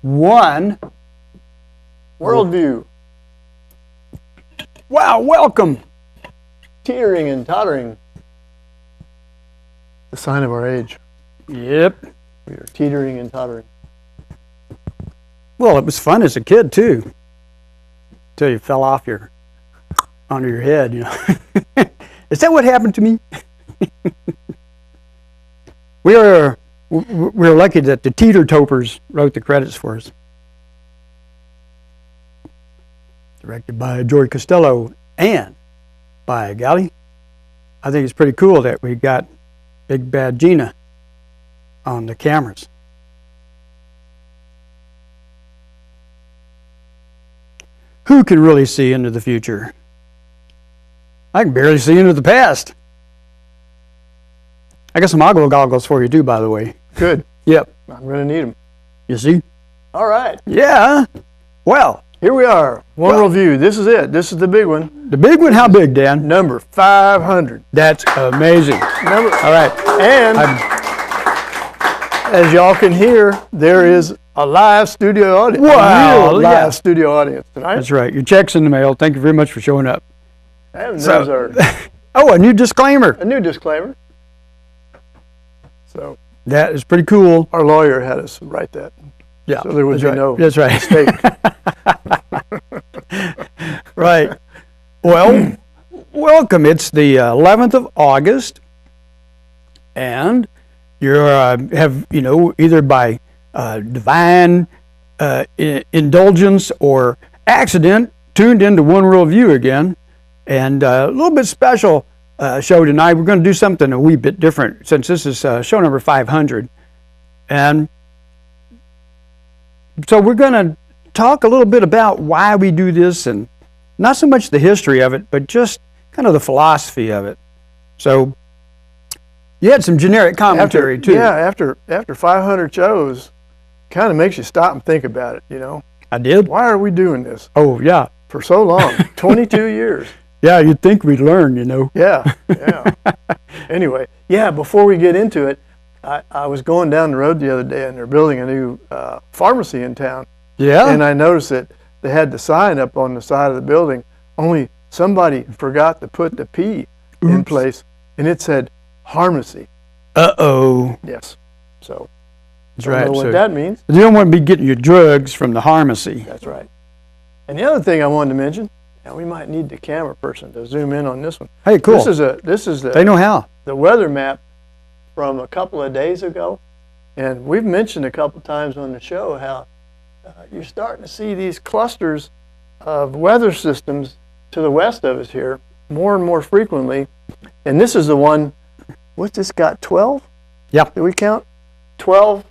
1. Whirled View. Wow, welcome. Teetering and tottering. The sign of our age. Yep. We are teetering and tottering. Well, it was fun as a kid too, until you fell off onto your head. You know, is that what happened to me? We were lucky that the Teeter Topers wrote the credits for us. Directed by Joey Costello and by Gally. I think it's pretty cool that we got Big Bad Gina on the cameras. Who can really see into the future? I can barely see into the past. I got some oggle goggles for you too, by the way. Good. Yep. I'm going to need them. You see? All right. Yeah. Well. Here we are. Whirled View. This is it. This is the big one. The big one? How big, Dan? Number 500. That's amazing. All right. And as y'all can hear, there is a live studio audience. Wow. A real live studio audience tonight. That's right. Your check's in the mail. Thank you very much for showing up. And those are a new disclaimer. A new disclaimer. So that is pretty cool. Our lawyer had us write that. Yeah. So there would be no mistake. Right. Well, welcome. It's the 11th of August, and you have either by divine indulgence or accident tuned into One World View again, and a little bit special show tonight. We're going to do something a wee bit different since this is show number 500, and so we're going to talk a little bit about why we do this, and not so much the history of it, but just kind of the philosophy of it. So you had some generic commentary too. Yeah, after 500 shows, kind of makes you stop and think about it, you know. I did. Why are we doing this? Oh, yeah. For so long, 22 years. Yeah, you'd think we'd learn, you know. Yeah. Anyway, before we get into it, I was going down the road the other day, and they're building a new pharmacy in town. Yeah. And I noticed that they had the sign up on the side of the building, only somebody forgot to put the P in place, and it said pharmacy. Uh-oh. Yes. So, that's right. Know what that means. You don't want to be getting your drugs from the pharmacy. That's right. And the other thing I wanted to mention, now we might need the camera person to zoom in on this one. Hey, cool. This is they know how. The weather map from a couple of days ago, and we've mentioned a couple times on the show how you're starting to see these clusters of weather systems to the west of us here more and more frequently. And this is the one, what's this got, 12? Yeah. Did we count? 12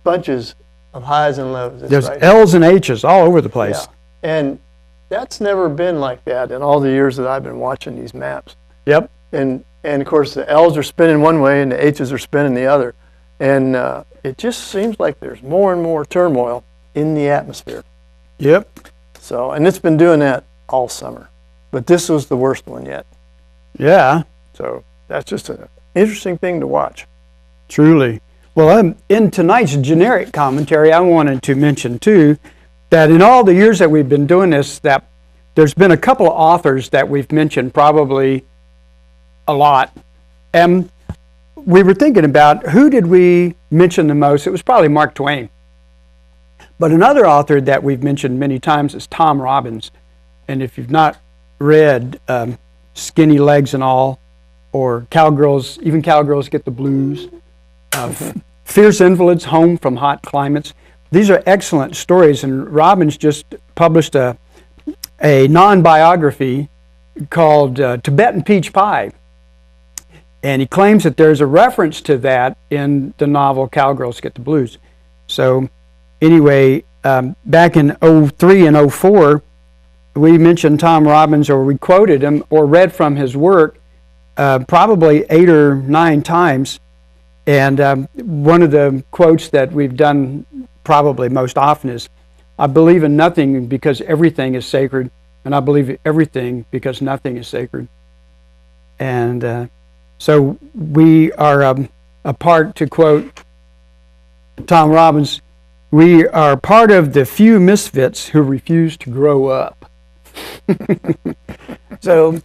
bunches of highs and lows. There's L's and H's all over the place. Yeah. And that's never been like that in all the years that I've been watching these maps. Yep. And of course the L's are spinning one way and the H's are spinning the other. And it just seems like there's more and more turmoil in the atmosphere. Yep. So, and it's been doing that all summer. But this was the worst one yet. Yeah. So that's just an interesting thing to watch. Truly. Well, in tonight's generic commentary, I wanted to mention too that in all the years that we've been doing this, that there's been a couple of authors that we've mentioned probably a lot. And we were thinking about who did we mention the most. It was probably Mark Twain. But another author that we've mentioned many times is Tom Robbins. And if you've not read Skinny Legs and All, or Cowgirls, even Cowgirls Get the Blues, Fierce Invalids Home from Hot Climates, these are excellent stories. And Robbins just published a non-biography called Tibetan Peach Pie. And he claims that there's a reference to that in the novel Cowgirls Get the Blues. So anyway, back in 03 and 04, we mentioned Tom Robbins, or we quoted him or read from his work probably 8 or 9 times. And one of the quotes that we've done probably most often is, I believe in nothing because everything is sacred, and I believe in everything because nothing is sacred. And so we are a part to quote Tom Robbins, We are part of the few misfits who refuse to grow up. So,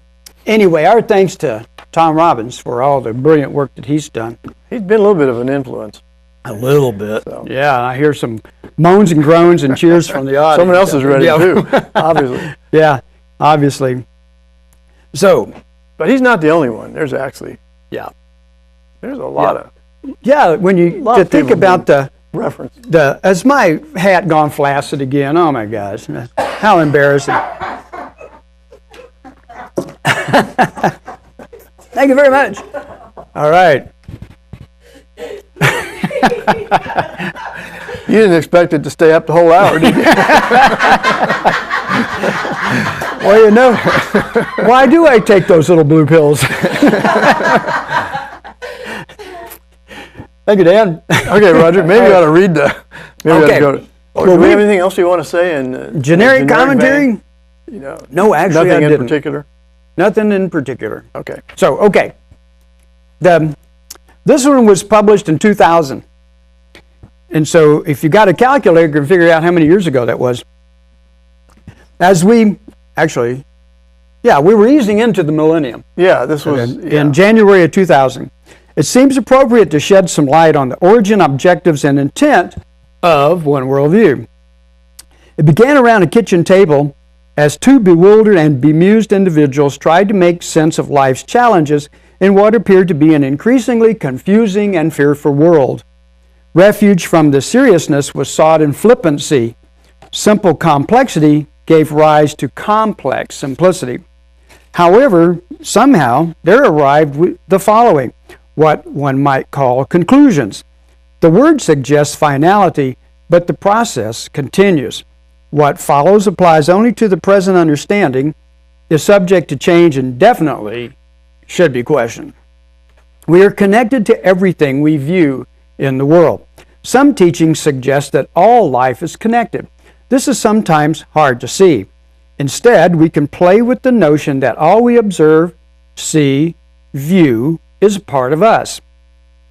anyway, our thanks to Tom Robbins for all the brilliant work that he's done. He's been a little bit of an influence. A little bit. So. Yeah, I hear some moans and groans and cheers from the audience. Someone else is ready too, obviously. Yeah, obviously. So. But he's not the only one. There's actually. Yeah. There's a lot of. Yeah, when you to think about the reference. Has my hat gone flaccid again? Oh my gosh, how embarrassing. Thank you very much. All right. You didn't expect it to stay up the whole hour, did you? Well, you know, why do I take those little blue pills? Thank you, Dan. Okay, Roger, maybe you ought to read the... Maybe okay. You ought to go to, do we have anything else you want to say in generic commentary? Vein? You know, no, actually nothing I in didn't. particular? Nothing in particular. Okay. So, okay. This one was published in 2000. And so if you got a calculator, you can figure out how many years ago that was. As we, actually, yeah, we were easing into the millennium. Yeah, this was... Okay. In January of 2000. It seems appropriate to shed some light on the origin, objectives, and intent of One World View. It began around a kitchen table as two bewildered and bemused individuals tried to make sense of life's challenges in what appeared to be an increasingly confusing and fearful world. Refuge from the seriousness was sought in flippancy. Simple complexity gave rise to complex simplicity. However, somehow there arrived with the following, what one might call conclusions. The word suggests finality, but the process continues. What follows applies only to the present understanding, is subject to change, and definitely should be questioned. We are connected to everything we view in the world. Some teachings suggest that all life is connected. This is sometimes hard to see. Instead, we can play with the notion that all we observe, see, view is a part of us.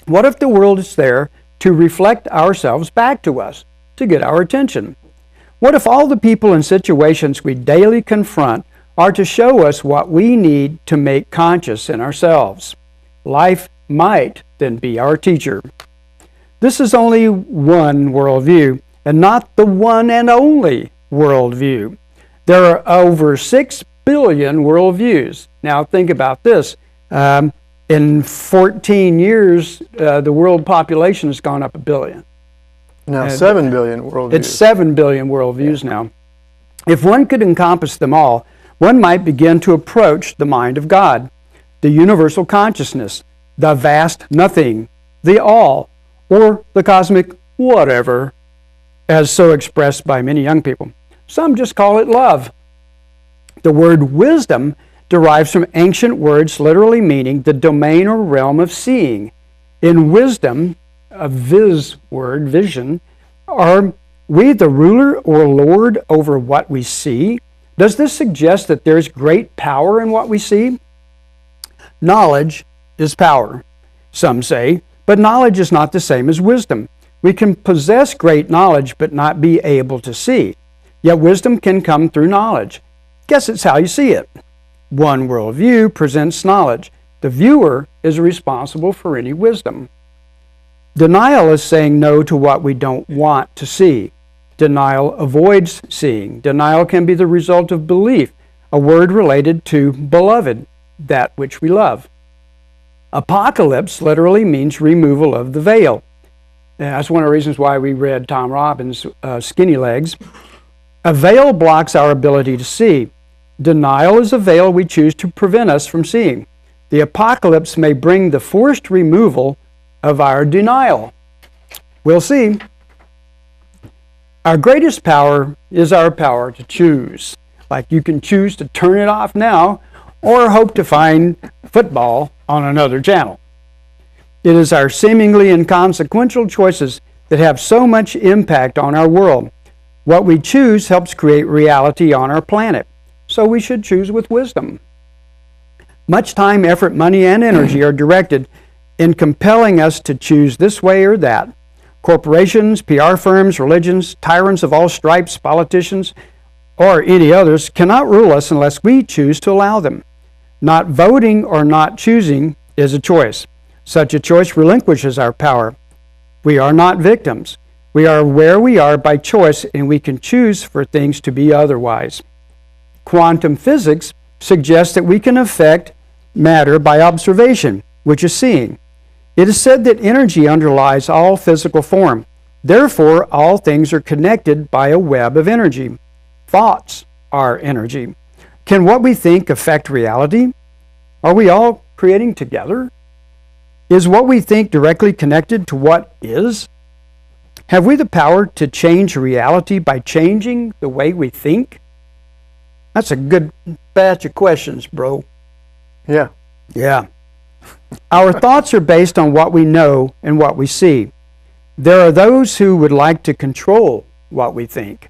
What if the world is there to reflect ourselves back to us, to get our attention? What if all the people and situations we daily confront are to show us what we need to make conscious in ourselves? Life might then be our teacher. This is only one worldview, and not the one and only worldview. There are over 6 billion worldviews. Now think about this. In 14 years, the world population has gone up 1 billion. Now 7 billion worldviews. It's 7 billion worldviews now. If one could encompass them all, one might begin to approach the mind of God, the universal consciousness, the vast nothing, the all, or the cosmic whatever, as so expressed by many young people. Some just call it love. The word wisdom derives from ancient words literally meaning the domain or realm of seeing. In wisdom, a viz word, vision, are we the ruler or lord over what we see? Does this suggest that there's great power in what we see? Knowledge is power, some say, but knowledge is not the same as wisdom. We can possess great knowledge but not be able to see. Yet wisdom can come through knowledge. Guess it's how you see it. One worldview presents knowledge. The viewer is responsible for any wisdom. Denial is saying no to what we don't want to see. Denial avoids seeing. Denial can be the result of belief, a word related to beloved, that which we love. Apocalypse literally means removal of the veil. That's one of the reasons why we read Tom Robbins' Skinny Legs. A veil blocks our ability to see. Denial is a veil we choose to prevent us from seeing. The apocalypse may bring the forced removal of our denial. We'll see. Our greatest power is our power to choose. Like you can choose to turn it off now or hope to find football on another channel. It is our seemingly inconsequential choices that have so much impact on our world. What we choose helps create reality on our planet, so we should choose with wisdom. Much time, effort, money, and energy are directed in compelling us to choose this way or that. Corporations, PR firms, religions, tyrants of all stripes, politicians, or any others cannot rule us unless we choose to allow them. Not voting or not choosing is a choice. Such a choice relinquishes our power. We are not victims. We are where we are by choice, and we can choose for things to be otherwise. Quantum physics suggests that we can affect matter by observation, which is seeing. It is said that energy underlies all physical form. Therefore, all things are connected by a web of energy. Thoughts are energy. Can what we think affect reality? Are we all creating together? Is what we think directly connected to what is? Have we the power to change reality by changing the way we think? That's a good batch of questions, bro. Yeah. Yeah. Our thoughts are based on what we know and what we see. There are those who would like to control what we think.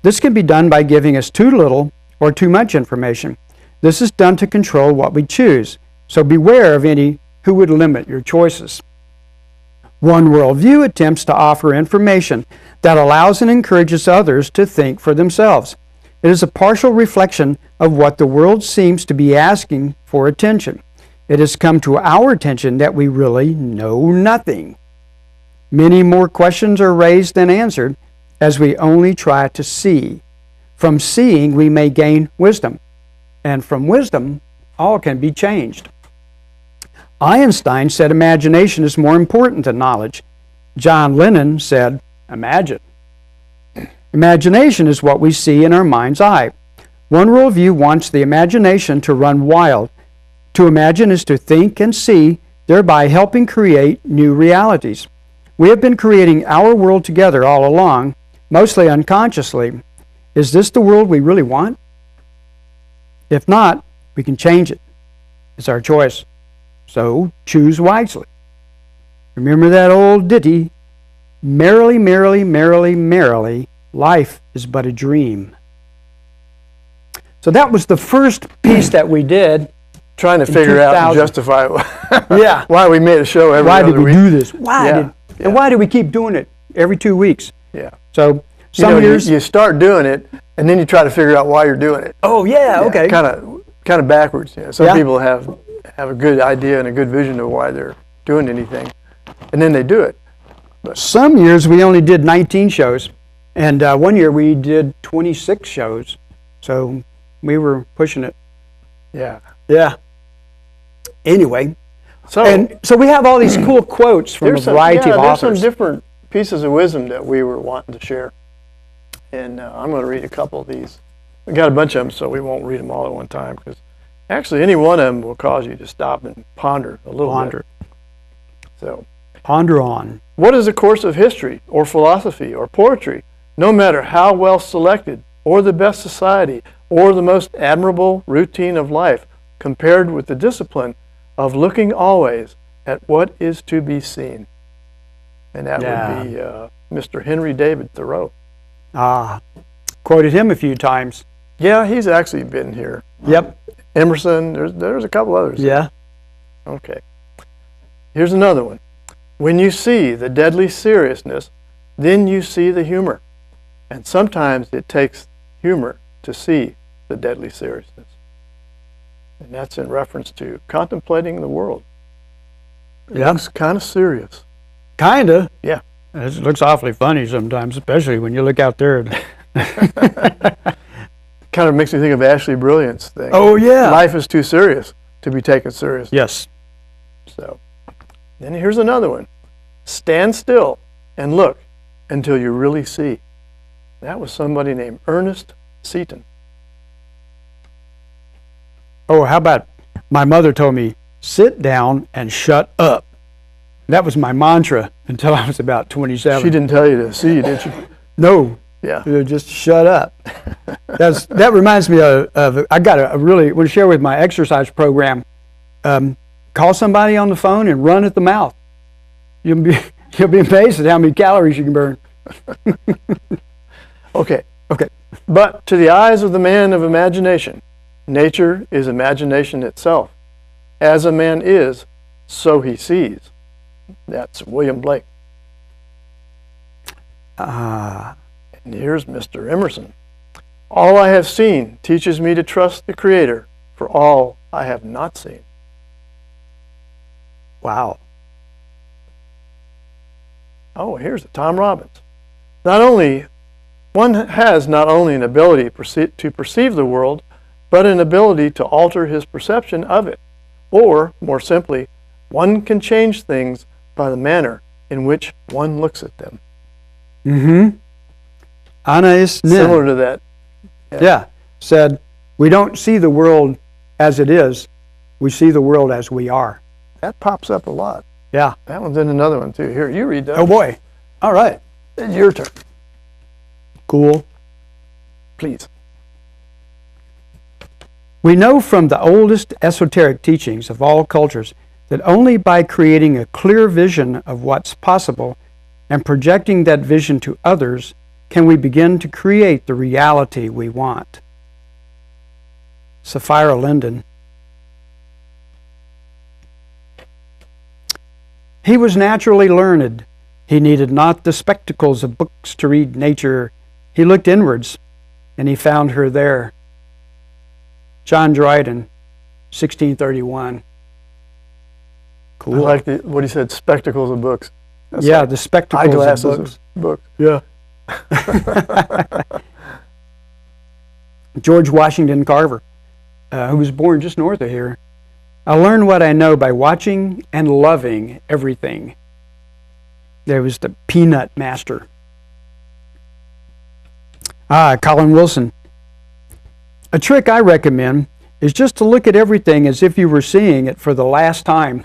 This can be done by giving us too little or too much information. This is done to control what we choose. So beware of any who would limit your choices. One Worldview attempts to offer information that allows and encourages others to think for themselves. It is a partial reflection of what the world seems to be asking for attention. It has come to our attention that we really know nothing. Many more questions are raised than answered as we only try to see. From seeing, we may gain wisdom, and from wisdom, all can be changed. Einstein said imagination is more important than knowledge. John Lennon said, imagine. Imagination is what we see in our mind's eye. One Worldview wants the imagination to run wild. To imagine is to think and see, thereby helping create new realities. We have been creating our world together all along, mostly unconsciously. Is this the world we really want? If not, we can change it. It's our choice. So choose wisely. Remember that old ditty, merrily, merrily, merrily, merrily, life is but a dream. So that was the first piece that we did. Trying to figure out and justify why we made a show every why other did we week. do this? And why do we keep doing it every 2 weeks? Yeah. So some years you start doing it, and then you try to figure out why you're doing it. Oh yeah, okay. Kind of backwards. Some people have a good idea and a good vision of why they're doing anything, and then they do it. But some years we only did 19 shows, and one year we did 26 shows. So we were pushing it. Yeah. Yeah. Anyway, so we have all these cool quotes from a variety of authors. There's some different pieces of wisdom that we were wanting to share, and I'm going to read a couple of these. We got a bunch of them, so we won't read them all at one time, because actually any one of them will cause you to stop and ponder a little bit. So, ponder on. What is a course of history or philosophy or poetry, no matter how well selected, or the best society, or the most admirable routine of life, compared with the discipline of looking always at what is to be seen? And that would be Mr. Henry David Thoreau. Quoted him a few times. Yeah, he's actually been here. Yep. Emerson, there's a couple others. Yeah. Okay. Here's another one. When you see the deadly seriousness, then you see the humor. And sometimes it takes humor to see the deadly seriousness. And that's in reference to contemplating the world. It looks kind of serious. Kind of? Yeah. It looks awfully funny sometimes, especially when you look out there. Kind of makes me think of Ashley Brilliant's thing. Oh, yeah. Life is too serious to be taken seriously. Yes. So, then here's another one. Stand still and look until you really see. That was somebody named Ernest Seton. Oh, how about my mother told me, sit down and shut up. That was my mantra until I was about 27. She didn't tell you to see, did she? No. Yeah. Just shut up. That reminds me of I got a really, want to share with my exercise program. Call somebody on the phone and run at the mouth. You'll be amazed at how many calories you can burn. Okay. But to the eyes of the man of imagination, nature is imagination itself. As a man is, so he sees. That's William Blake. Ah, And here's Mr. Emerson. All I have seen teaches me to trust the Creator for all I have not seen. wow. Oh, here's Tom Robbins. One has not only an ability to perceive the world, but an ability to alter his perception of it. Or, more simply, one can change things by the manner in which one looks at them. Mm-hmm. Anais Nin. Similar to that. Yeah. Said, we don't see the world as it is, we see the world as we are. That pops up a lot. Yeah. That one's in another one, too. Here, you read that. Oh, boy. All right. It's your turn. Cool. Please. We know from the oldest esoteric teachings of all cultures that only by creating a clear vision of what's possible and projecting that vision to others can we begin to create the reality we want. Sapphira Linden. He was naturally learned. He needed not the spectacles of books to read nature. He looked inwards, and he found her there. John Dryden, 1631. Cool. I like what he said, spectacles of books. That's yeah, like the spectacles eyeglasses of books. of books. Yeah. George Washington Carver, who was born just north of here. I learn what I know by watching and loving everything. There was the Peanut Master. Colin Wilson. A trick I recommend is just to look at everything as if you were seeing it for the last time.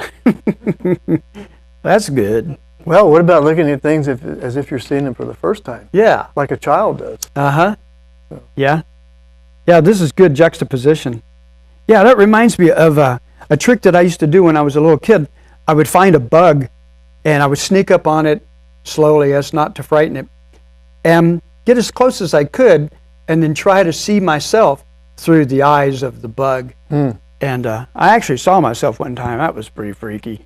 That's good. Well, what about looking at things as if you're seeing them for the first time, Yeah. like a child does? Uh-huh. Yeah. Yeah, this is good juxtaposition. Yeah, that reminds me of a trick that I used to do when I was a little kid. I would find a bug, and I would sneak up on it slowly as not to frighten it, and get as close as I could, and then try to see myself through the eyes of the bug. And I actually saw myself one time. That was pretty freaky.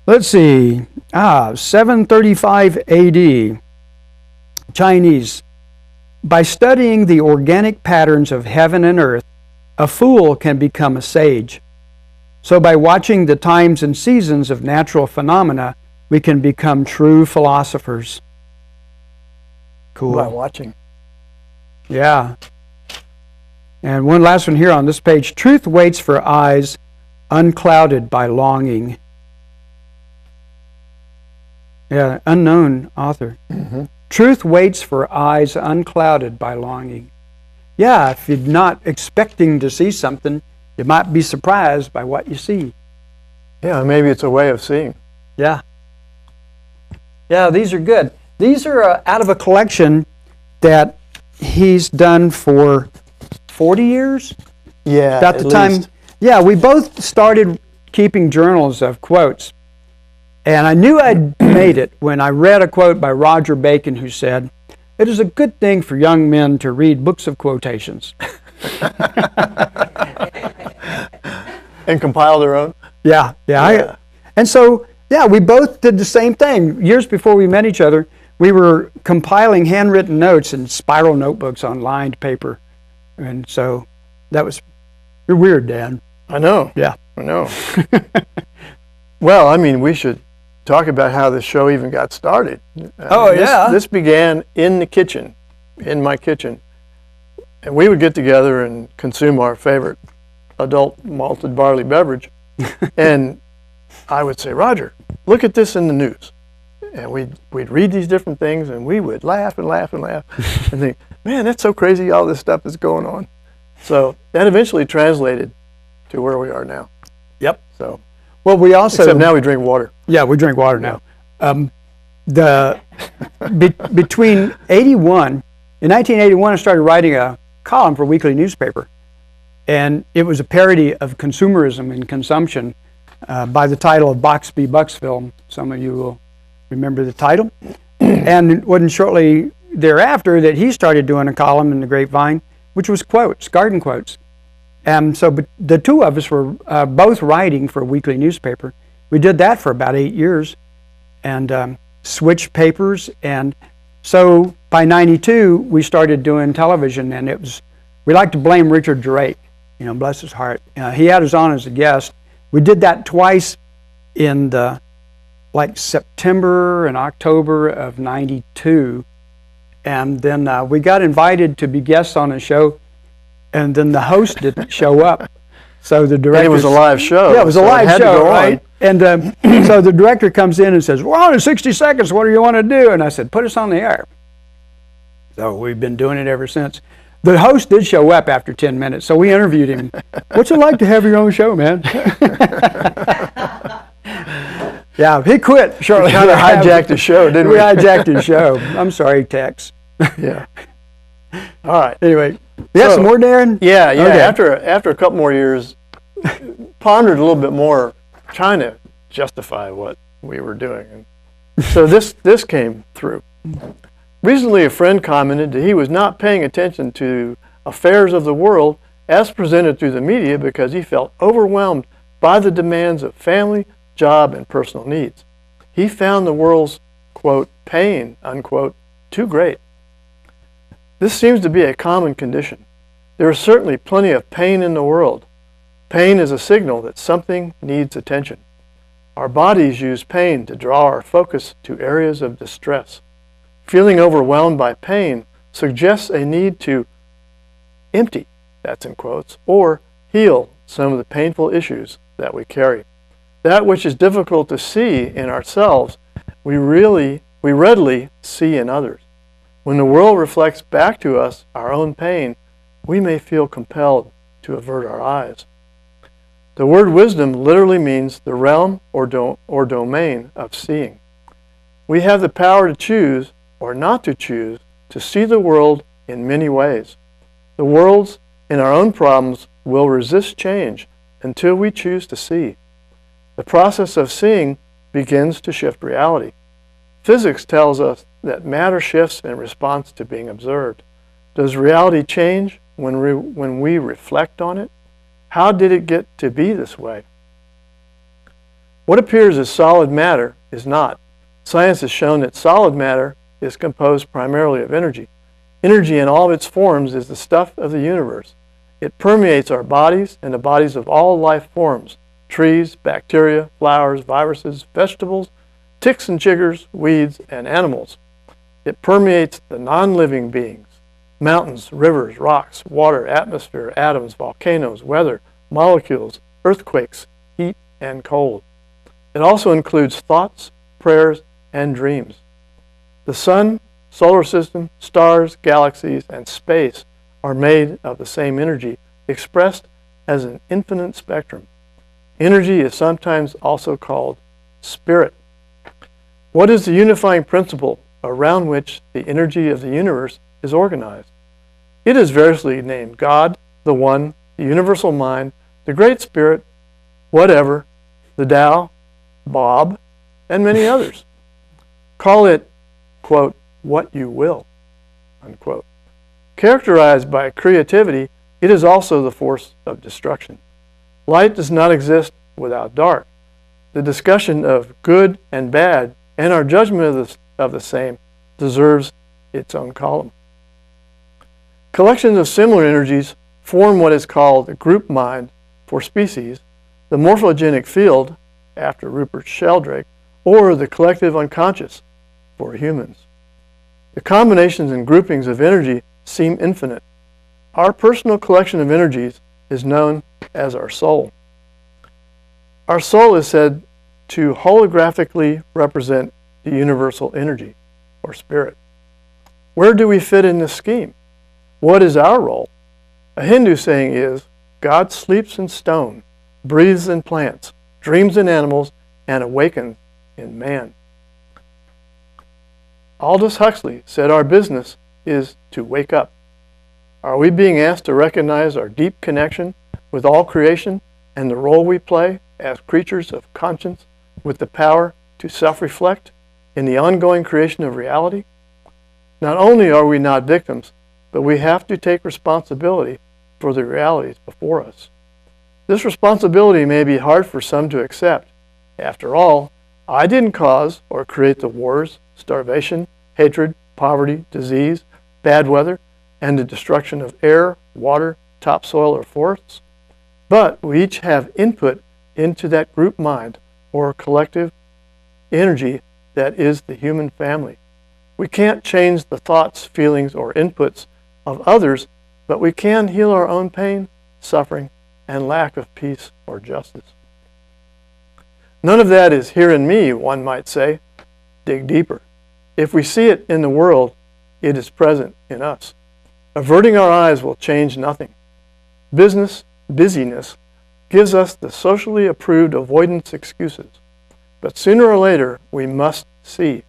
Let's see. 735 AD. Chinese. By studying the organic patterns of heaven and earth, a fool can become a sage. So by watching the times and seasons of natural phenomena, we can become true philosophers. Cool. By watching. Yeah. And one last one here on this page. Truth waits for eyes unclouded by longing. Yeah, unknown author. Mm-hmm. Truth waits for eyes unclouded by longing. Yeah, if you're not expecting to see something, you might be surprised by what you see. Yeah, maybe it's a way of seeing. Yeah. Yeah, these are good. These are out of a collection that he's done for 40 years? Yeah, About the time. Yeah, we both started keeping journals of quotes. And I knew I'd made it when I read a quote by Roger Bacon who said, "It is a good thing for young men to read books of quotations." And compile their own? Yeah. And so, yeah, we both did the same thing. Years before we met each other, we were compiling handwritten notes in spiral notebooks on lined paper. And so that was, you're weird, Dan. I know. Yeah. I know. Well, I mean, we should talk about how this show even got started. This began in the kitchen, in my kitchen. And we would get together and consume our favorite adult malted barley beverage. And I would say, Roger, look at this in the news. And we'd read these different things, and we would laugh and laugh and laugh and think, man, that's so crazy all this stuff is going on. So that eventually translated to where we are now. Yep. So, well, we also... except now we drink water. Yeah, we drink water now. Between 81, in 1981, I started writing a column for a weekly newspaper. And it was a parody of consumerism and consumption by the title of Boxby Bucksville. Some of you will remember the title. And it wasn't shortly thereafter that he started doing a column in the Grapevine, which was quotes, garden quotes. And so the two of us were both writing for a weekly newspaper. we did that for about 8 years and switched papers. And so by 92, we started doing television, and we like to blame Richard Drake, bless his heart. He had us on as a guest. We did that twice in September and October of 92. And then we got invited to be guests on a show, and then the host didn't show up. So the director. It was a live show. Yeah, it was a live show, right? And so the director comes in and says, "We're on in 60 seconds. What do you want to do?" And I said, "Put us on the air." So we've been doing it ever since. The host did show up after 10 minutes, so we interviewed him. "What's it like to have your own show, man?" Yeah, he quit shortly. We kind of hijacked the show, didn't we? We hijacked his show. I'm sorry, Tex. Yeah. All right. Anyway, you got some more, Darren? Yeah. Okay. After a couple more years, pondered a little bit more, trying to justify what we were doing. And so this came through. Recently, a friend commented that he was not paying attention to affairs of the world as presented through the media because he felt overwhelmed by the demands of family, job, and personal needs. He found the world's, quote, pain, unquote, too great. This seems to be a common condition. There is certainly plenty of pain in the world. Pain is a signal that something needs attention. Our bodies use pain to draw our focus to areas of distress. Feeling overwhelmed by pain suggests a need to empty, that's in quotes, or heal some of the painful issues that we carry. That which is difficult to see in ourselves, we readily see in others. When the world reflects back to us our own pain, we may feel compelled to avert our eyes. The word wisdom literally means the realm or domain of seeing. We have the power to choose or not to choose to see the world in many ways. The worlds in our own problems will resist change until we choose to see. The process of seeing begins to shift reality. Physics tells us that matter shifts in response to being observed. Does reality change when we reflect on it? How did it get to be this way? What appears as solid matter is not. Science has shown that solid matter is composed primarily of energy. Energy in all of its forms is the stuff of the universe. It permeates our bodies and the bodies of all life forms: trees, bacteria, flowers, viruses, vegetables, ticks and chiggers, weeds, and animals. It permeates the non-living beings: mountains, rivers, rocks, water, atmosphere, atoms, volcanoes, weather, molecules, earthquakes, heat, and cold. It also includes thoughts, prayers, and dreams. The sun, solar system, stars, galaxies, and space are made of the same energy, expressed as an infinite spectrum. Energy is sometimes also called spirit. What is the unifying principle around which the energy of the universe is organized? It is variously named God, the One, the Universal Mind, the Great Spirit, whatever, the Tao, Bob, and many others. Call it, quote, what you will, unquote. Characterized by creativity, it is also the force of destruction. Light does not exist without dark. The discussion of good and bad and our judgment of the same deserves its own column. Collections of similar energies form what is called the group mind for species, the morphogenic field, after Rupert Sheldrake, or the collective unconscious for humans. The combinations and groupings of energy seem infinite. Our personal collection of energies is known as our soul. Our soul is said to holographically represent the universal energy, or spirit. Where do we fit in this scheme? What is our role? A Hindu saying is, God sleeps in stone, breathes in plants, dreams in animals, and awakens in man. Aldous Huxley said our business is to wake up. Are we being asked to recognize our deep connection with all creation and the role we play as creatures of conscience with the power to self-reflect in the ongoing creation of reality? Not only are we not victims, but we have to take responsibility for the realities before us. This responsibility may be hard for some to accept. After all, I didn't cause or create the wars, starvation, hatred, poverty, disease, bad weather, and the destruction of air, water, topsoil, or forests. But we each have input into that group mind or collective energy that is the human family. We can't change the thoughts, feelings, or inputs of others, but we can heal our own pain, suffering, and lack of peace or justice. None of that is here in me, one might say. Dig deeper. If we see it in the world, it is present in us. Averting our eyes will change nothing. Busyness, gives us the socially approved avoidance excuses. But sooner or later, we must see.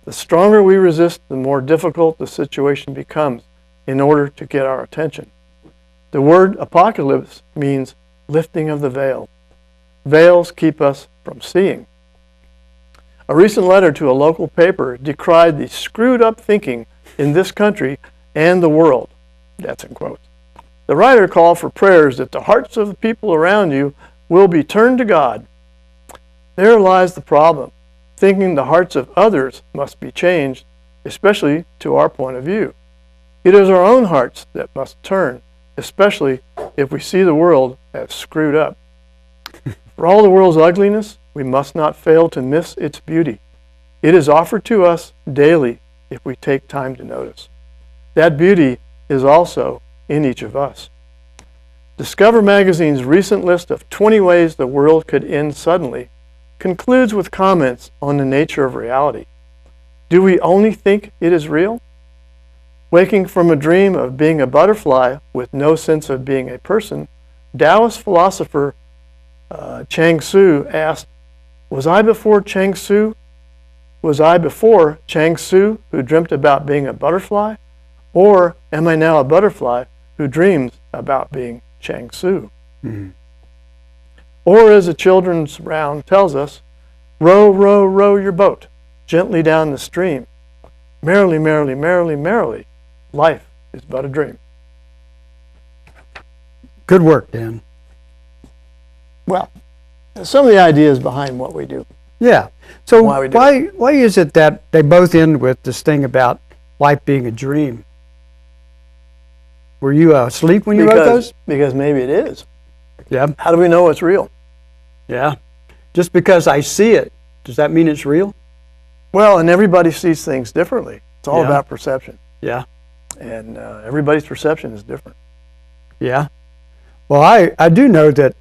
The stronger we resist, the more difficult the situation becomes in order to get our attention. The word apocalypse means lifting of the veil. Veils keep us from seeing. A recent letter to a local paper decried the screwed up thinking in this country and the world. That's in quotes. The writer called for prayers that the hearts of the people around you will be turned to God. There lies the problem, thinking the hearts of others must be changed, especially to our point of view. It is our own hearts that must turn, especially if we see the world as screwed up. For all the world's ugliness, we must not fail to miss its beauty. It is offered to us daily if we take time to notice. That beauty is also in each of us. Discover Magazine's recent list of 20 ways the world could end suddenly concludes with comments on the nature of reality. Do we only think it is real? Waking from a dream of being a butterfly with no sense of being a person, Taoist philosopher Chang Tzu asked, Was I before Chang Tzu who dreamt about being a butterfly? Or am I now a butterfly who dreams about being Chang Tzu? Mm-hmm. Or as a children's round tells us, row, row, row your boat gently down the stream. Merrily, merrily, merrily, merrily, life is but a dream. Good work, Dan. Well, some of the ideas behind what we do. Yeah. So why is it that they both end with this thing about life being a dream? Were you asleep when you wrote those? Because maybe it is. Yeah. How do we know it's real? Yeah. Just because I see it, does that mean it's real? Well, and everybody sees things differently. It's all about perception. Yeah. And everybody's perception is different. Yeah. Well, I do know that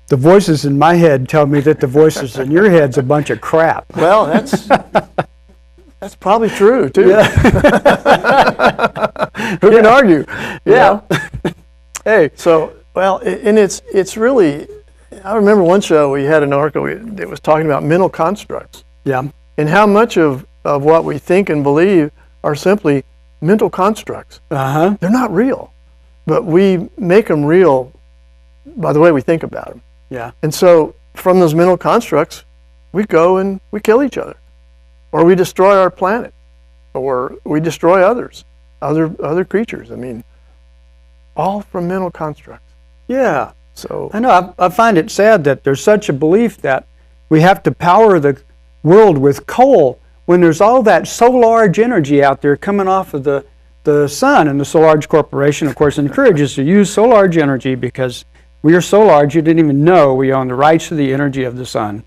the voices in my head tell me that the voices in your head's a bunch of crap. Well, that's probably true, too. Yeah. Who can argue? Yeah. Hey, so, well, and it's really, I remember one show we had an article that was talking about mental constructs. Yeah. And how much of what we think and believe are simply mental constructs. Uh-huh. They're not real, but we make them real by the way we think about them. Yeah. And so from those mental constructs, we go and we kill each other, or we destroy our planet, or we destroy other creatures. I mean, all from mental constructs. Yeah. So I know. I find it sad that there's such a belief that we have to power the world with coal when there's all that so large energy out there coming off of the sun, and the so large corporation, of course, encourages to use so large energy because we are so large you didn't even know we own the rights to the energy of the sun.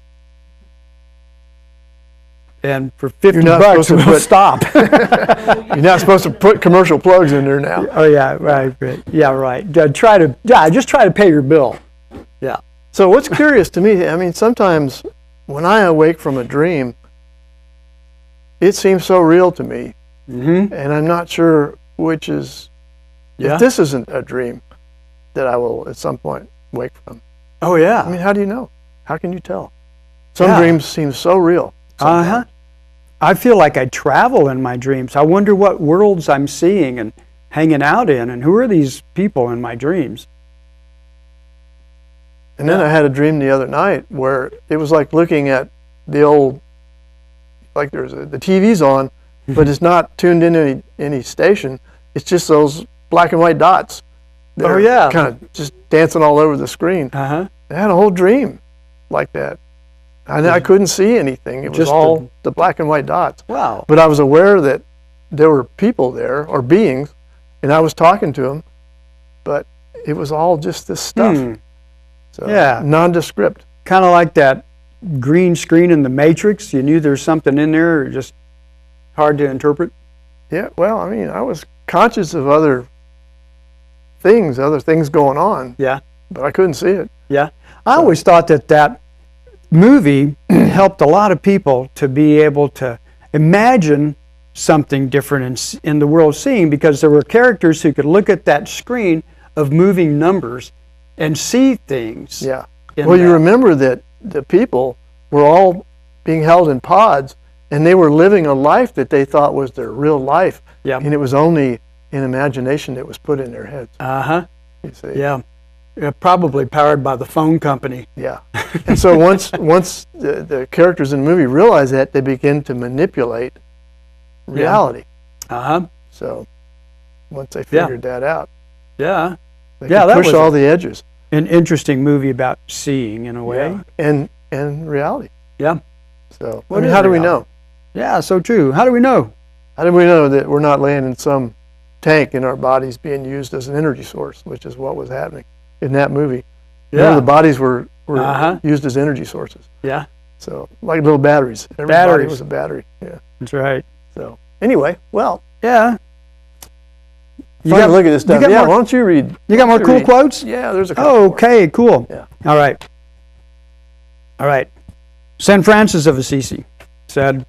And for $50 we'll stop. You're not supposed to put commercial plugs in there now. Oh yeah, right. Yeah, right. Just try to pay your bill. Yeah. So what's curious to me, I mean, sometimes when I awake from a dream, it seems so real to me, and I'm not sure which is. If this isn't a dream that I will at some point wake from. Oh yeah. I mean, how do you know? How can you tell? Some dreams seem so real. Uh-huh. I feel like I travel in my dreams. I wonder what worlds I'm seeing and hanging out in, and who are these people in my dreams? And then I had a dream the other night where it was like looking at the old, like the TV's on, but it's not tuned into any station. It's just those black and white dots. Oh, kind of just dancing all over the screen. Uh-huh. I had a whole dream like that. I couldn't see anything. It was Just all the black and white dots. Wow. But I was aware that there were people there, or beings, and I was talking to them, but it was all just this stuff. So, Yeah. nondescript. Kind of like that green screen in the Matrix. You knew there's something in there, just hard to interpret. Yeah, well, I mean, I was conscious of other things going on, Yeah. but I couldn't see it. Yeah. I always thought that movie helped a lot of people to be able to imagine something different in the world seeing, because there were characters who could look at that screen of moving numbers and see things. Yeah. in Well, you that. remember that the people were all being held in pods, and they were living a life that they thought was their real life. Yeah. And it was only an imagination that was put in their heads. Uh-huh. You see? Yeah. Probably powered by the phone company. Yeah. And so once the characters in the movie realize that, they begin to manipulate reality. Uh-huh. So once they figured that out, Yeah. they Yeah, could that push was all the edges. An interesting movie about seeing, in a way. Yeah. And reality. Yeah. So What I mean, is how do we reality? know? Yeah, so true. How do we know? How do we know that we're not laying in some tank and our bodies being used as an energy source, which is what was happening in that movie? Remember, the bodies were used as energy sources. Yeah. So like little batteries. Every body was a battery. Yeah. That's right. So anyway, well, Yeah. you got to look at this stuff. got Yeah, more- why don't you read? You got more cool quotes? Yeah, there's a couple. Oh, more. okay, cool. Yeah. All right. All right. St. Francis of Assisi said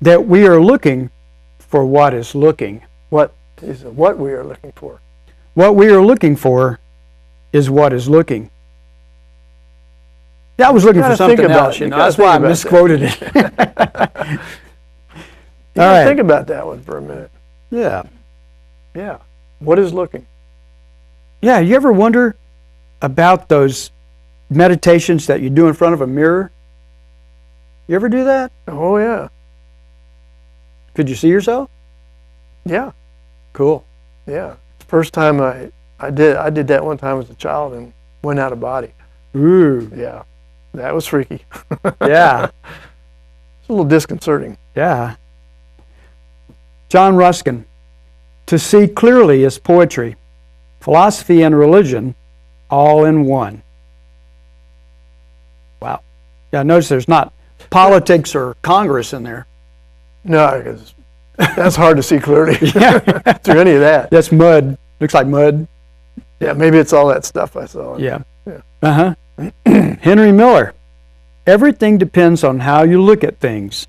that we are looking for what is looking. What is what we are looking for? What we are looking for is what is looking. Yeah, I was looking for gotta something think about else, it. you You know. gotta That's why I think about misquoted it. You All gotta right. think about that one for a minute. Yeah. Yeah. What is looking? Yeah, you ever wonder about those meditations that you do in front of a mirror? You ever do that? Oh yeah. Could you see yourself? Yeah. Cool. Yeah. First time I did that one time as a child and went out of body. Ooh. Yeah. That was freaky. Yeah. It's a little disconcerting. Yeah. John Ruskin, to see clearly is poetry, philosophy and religion all in one. Wow. Yeah, notice there's not politics or Congress in there. No, because that's hard to see clearly Yeah. through any of that. That's mud. Looks like mud. Yeah, maybe it's all that stuff I saw. Yeah. Yeah. Uh-huh. Henry Miller, everything depends on how you look at things.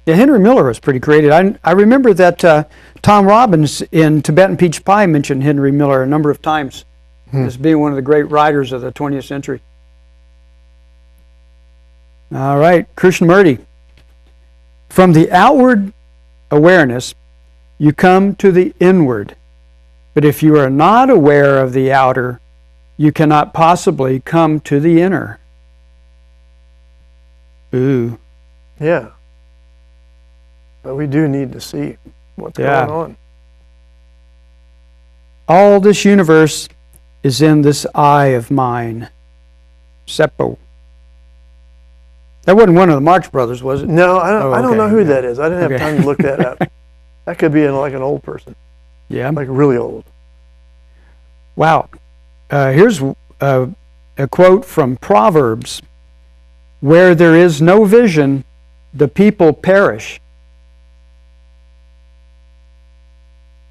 Yeah, Henry Miller was pretty creative. I remember that Tom Robbins in Tibetan Peach Pie mentioned Henry Miller a number of times as being one of the great writers of the 20th century. All right, Krishnamurti. From the outward awareness, you come to the inward. But if you are not aware of the outer, you cannot possibly come to the inner. Ooh. Yeah. But we do need to see what's going on. All this universe is in this eye of mine. Seppo. That wasn't one of the Marx Brothers, was it? No, I don't. I don't okay. know who that is. I didn't have Okay. time to look that up. That could be like an old person, Yeah. like really old. Wow. Here's a quote from Proverbs. Where there is no vision, the people perish.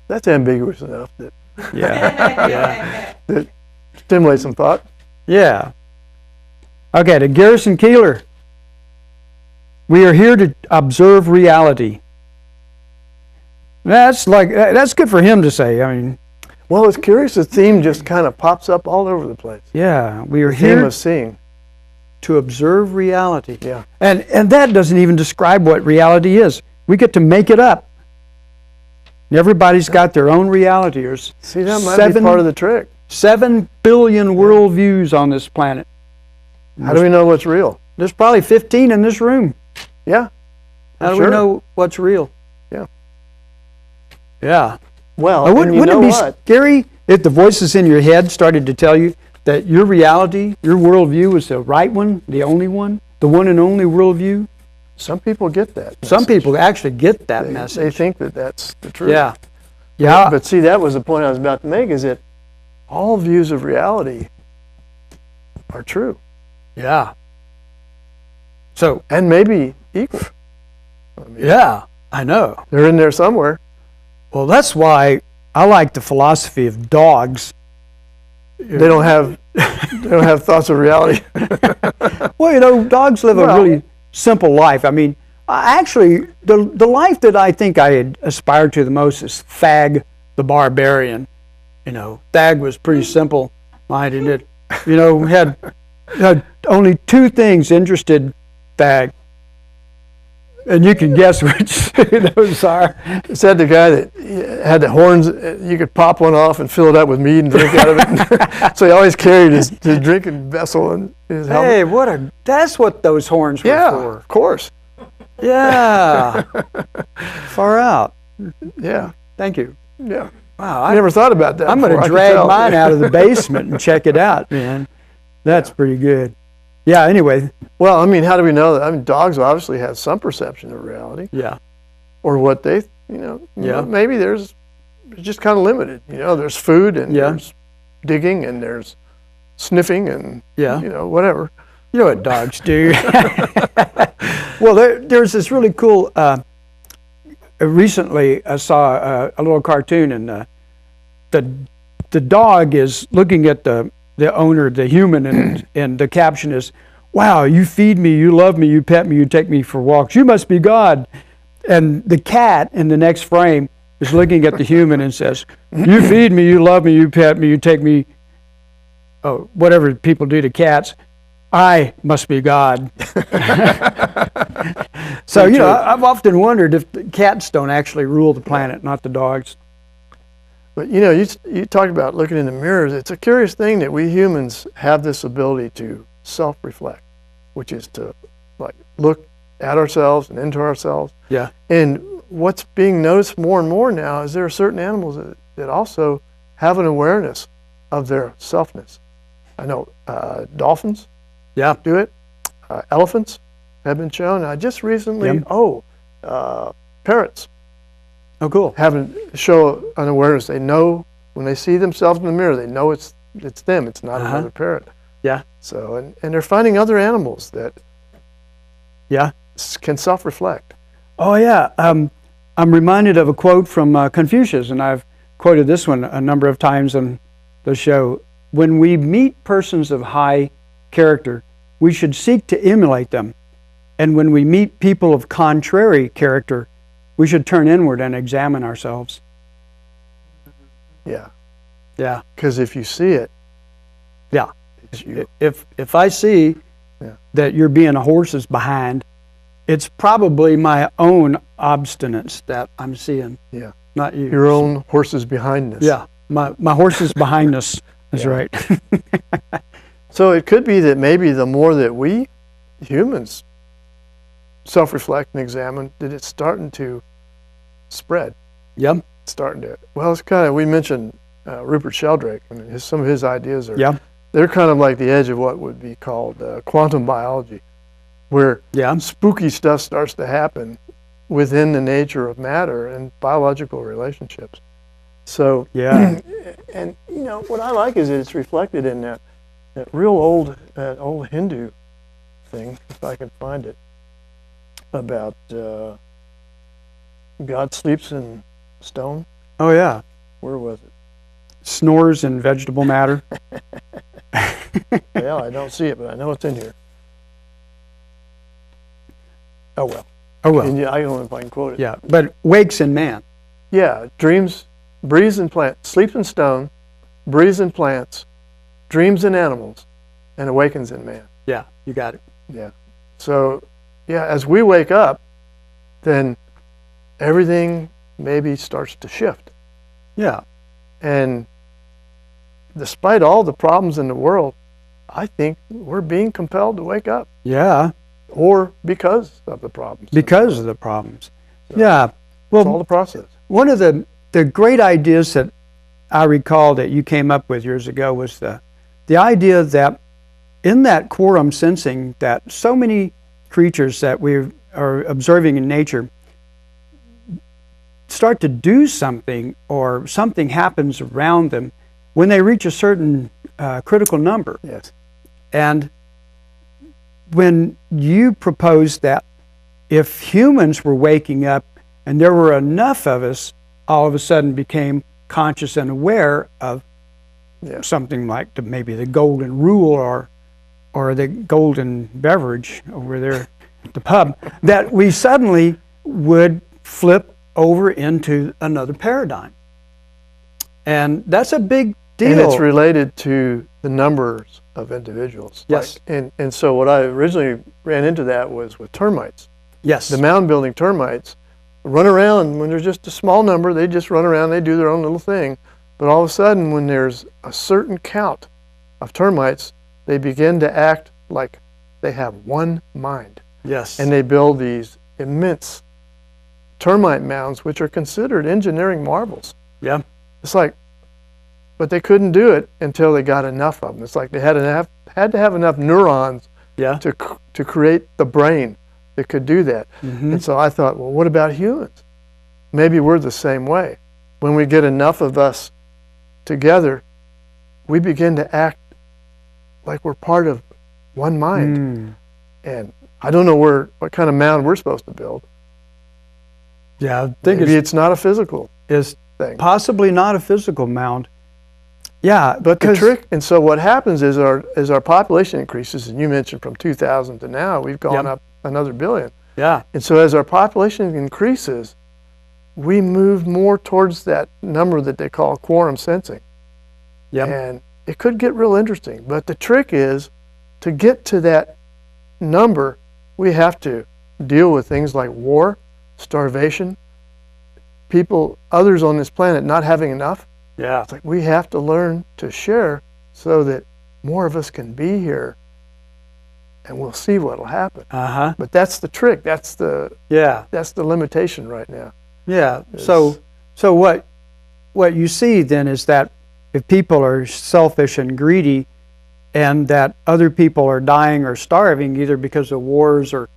That's ambiguous enough that Yeah. that stimulates some thought. Yeah. Okay, to Garrison Keillor. We are here to observe reality. That's good for him to say. I mean, Well, it's curious. The theme just kind of pops up all over the place. yeah, we are The theme here of seeing. to observe reality. Yeah. And that doesn't even describe what reality is. We get to make it up. Everybody's got their own reality. There's See, that might be part of the trick. 7 billion worldviews on this planet. How do we know what's real? There's probably 15 in this room. Yeah. How do Sure. we know what's real? Yeah. Yeah. Well, Wouldn't and you it know be what? scary if the voices in your head started to tell you that your reality, your worldview is the right one, the only one, the one and only worldview? Some people get that message. Some people actually get that They message. think that that's the truth. Yeah. Yeah. But see, that was the point I was about to make, is that all views of reality are true. Yeah. So, And maybe equal. I mean, yeah, I know. they're in there somewhere. Well, that's why I like the philosophy of dogs. They don't have thoughts of reality. Well, you know, dogs live Well- a really simple life. I mean, actually, the life that I think I aspire to the most is Thag the Barbarian. You know, Thag was pretty simple-minded. It, you know, had only two things interested Thag. And you can guess which those are. Is that the guy that had the horns? You could pop one off and fill it up with mead and drink out of it. So he always carried his drinking vessel in his helmet. Hey, that's what those horns were Yeah, for. of course. Yeah. Far out. Yeah, Thank you. yeah. Wow. I never thought about that. I'm going before, to I can drag tell. mine out of the basement and check it out, man. That's pretty good. Yeah, anyway. Well, I mean, how do we know that? I mean, dogs obviously have some perception of reality, Yeah. or what they, Yeah. maybe it's just kind of limited. You know, there's food and Yeah. there's digging and there's sniffing and, Yeah. whatever. You know what dogs do. Well, there's this really cool, recently I saw a little cartoon, and the dog is looking at the owner, the human, and the caption is, "Wow, you feed me, you love me, you pet me, you take me for walks. You must be God." And the cat in the next frame is looking at the human and says, "You feed me, you love me, you pet me, you take me," oh, whatever people do to cats. "I must be God." So, you know, I've often wondered if the cats don't actually rule the planet, not the dogs. But you talked about looking in the mirrors. It's a curious thing that we humans have this ability to self-reflect, which is to look at ourselves and into ourselves. Yeah. And what's being noticed more and more now is there are certain animals that also have an awareness of their selfness. I know dolphins Yeah. do it. Elephants have been shown. I just recently, parrots Oh, cool. show an awareness. They know when they see themselves in the mirror, they know it's them. It's not another parrot. Yeah. So, and they're finding other animals that Yeah. can self-reflect. Oh, yeah. I'm reminded of a quote from Confucius, and I've quoted this one a number of times on the show. When we meet persons of high character, we should seek to emulate them. And when we meet people of contrary character, we should turn inward and examine ourselves. Yeah. Yeah. Because if you see it, Yeah. you, If I see Yeah. that you're being a horse's behind, it's probably my own obstinance that I'm seeing, yeah, not you. your own horse's behindness. Yeah. My horse's behindness is Yeah. right. So it could be that maybe the more that we humans self-reflect and examine, that it's starting to spread. Yep. It's starting to. Well, it's kind of, we mentioned Rupert Sheldrake. I mean, some of his ideas are. Yeah. They're kind of like the edge of what would be called quantum biology, where Yeah. spooky stuff starts to happen within the nature of matter and biological relationships. So, Yeah. and what I like is that it's reflected in that real old Hindu thing, if I can find it, about God sleeps in stone. Oh, yeah. Where was it? Snores in vegetable matter. Well, I don't see it, but I know it's in here. Oh well. Oh, well. And I don't know if I can quote it. Yeah. But wakes in man. Yeah, dreams, breathes in plants, sleeps in stone, breathes in plants, dreams in animals, and awakens in man. Yeah. You got it. Yeah. So, yeah, as we wake up, then everything maybe starts to shift. Yeah. And despite all the problems in the world, I think we're being compelled to wake up, Yeah. or because of the problems. Because of the problems. Yeah. It's all Well, the process. one of the great ideas that I recall that you came up with years ago was the the idea that in that quorum sensing, that so many creatures that we are observing in nature start to do something, or something happens around them when they reach a certain critical number. Yes. And when you propose that if humans were waking up and there were enough of us, all of a sudden became conscious and aware of something like maybe the golden rule or the golden beverage over there at the pub, that we suddenly would flip over into another paradigm. And that's a big deal. And it's related to the numbers of individuals. Yes. And so what I originally ran into that was with termites. Yes. The mound building termites run around when there's just a small number. They just run around, they do their own little thing. But all of a sudden, when there's a certain count of termites, they begin to act like they have one mind. Yes. And they build these immense termite mounds, which are considered engineering marvels. Yeah. It's like, but they couldn't do it until they got enough of them. It's like they had to have enough neurons to create the brain that could do that. Mm-hmm. And so I thought, well, what about humans? Maybe we're the same way. When we get enough of us together, we begin to act like we're part of one mind. And I don't know what kind of mound we're supposed to build. Yeah, I think Maybe it's not a physical thing. Possibly not a physical mound. Yeah, but the trick, and so what happens is our population increases, and you mentioned from 2000 to now, we've gone up another billion. Yeah. And so as our population increases, we move more towards that number that they call quorum sensing. Yep. And it could get real interesting. But the trick is, to get to that number, we have to deal with things like war, starvation, others on this planet not having enough. Yeah. It's like we have to learn to share so that more of us can be here, and we'll see what'll happen. Uh-huh. But that's the trick. That's the limitation right now. Yeah. So what you see then is that if people are selfish and greedy, and that other people are dying or starving either because of wars or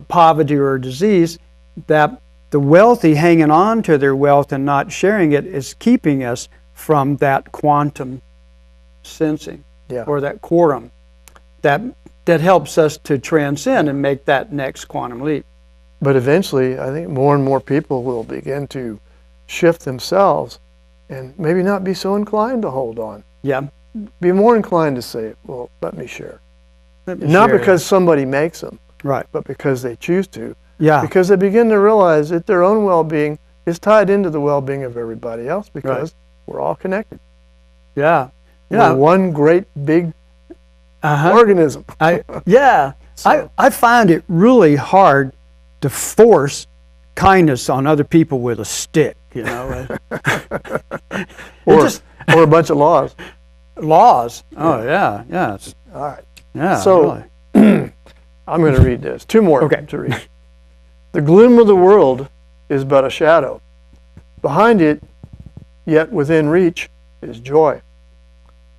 poverty or disease, that the wealthy hanging on to their wealth and not sharing it is keeping us from that quantum sensing or that quorum that helps us to transcend and make that next quantum leap. But eventually, I think more and more people will begin to shift themselves and maybe not be so inclined to hold on. Yeah. Be more inclined to say, well, let me share. Not because somebody makes them, right, but because they choose to. Yeah. Because they begin to realize that their own well-being is tied into the well-being of everybody else, because we're all connected. Yeah. We're one great big organism. I find it really hard to force kindness on other people with a stick, you know. or a bunch of laws. Laws. Oh, yeah. All right. Yeah. So really. I'm going to read this. Two more to read. The gloom of the world is but a shadow. Behind it, yet within reach, is joy.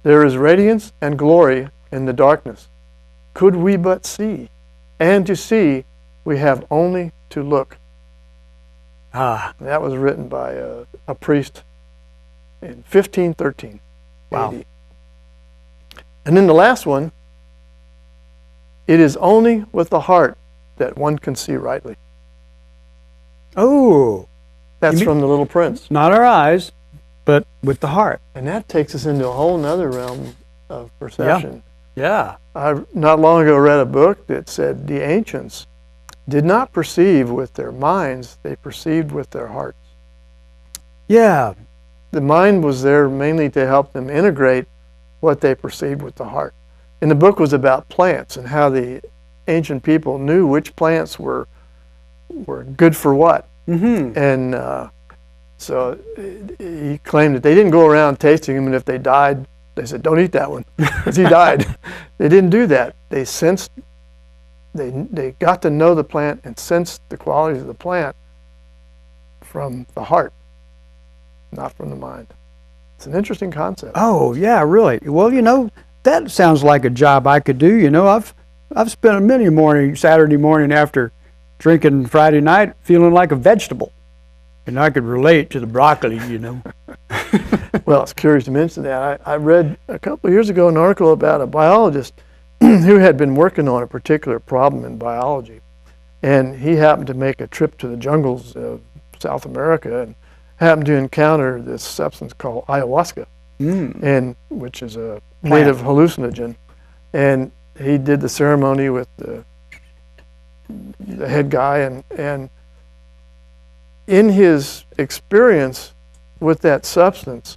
There is radiance and glory in the darkness. Could we but see, and to see, we have only to look. That was written by a priest in 1513 AD. And then the last one, it is only with the heart that one can see rightly. Oh. That's from The Little Prince. Not our eyes, but with the heart. And that takes us into a whole nother realm of perception. Yeah. I not long ago read a book that said the ancients did not perceive with their minds, they perceived with their hearts. Yeah. The mind was there mainly to help them integrate what they perceived with the heart. And the book was about plants and how the ancient people knew which plants were good for what. Mm-hmm. And so he claimed that they didn't go around tasting them, and if they died, they said, don't eat that one, because he died. They didn't do that. They sensed, they got to know the plant and sensed the qualities of the plant from the heart, not from the mind. It's an interesting concept. Oh, yeah, really. Well, you know, that sounds like a job I could do. You know, I've spent a many morning, Saturday morning after drinking Friday night, feeling like a vegetable. And I could relate to the broccoli, you know. Well, it's curious to mention that. I read a couple of years ago an article about a biologist who had been working on a particular problem in biology. And he happened to make a trip to the jungles of South America and happened to encounter this substance called ayahuasca, and which is a native hallucinogen. And he did the ceremony with the head guy, and in his experience with that substance,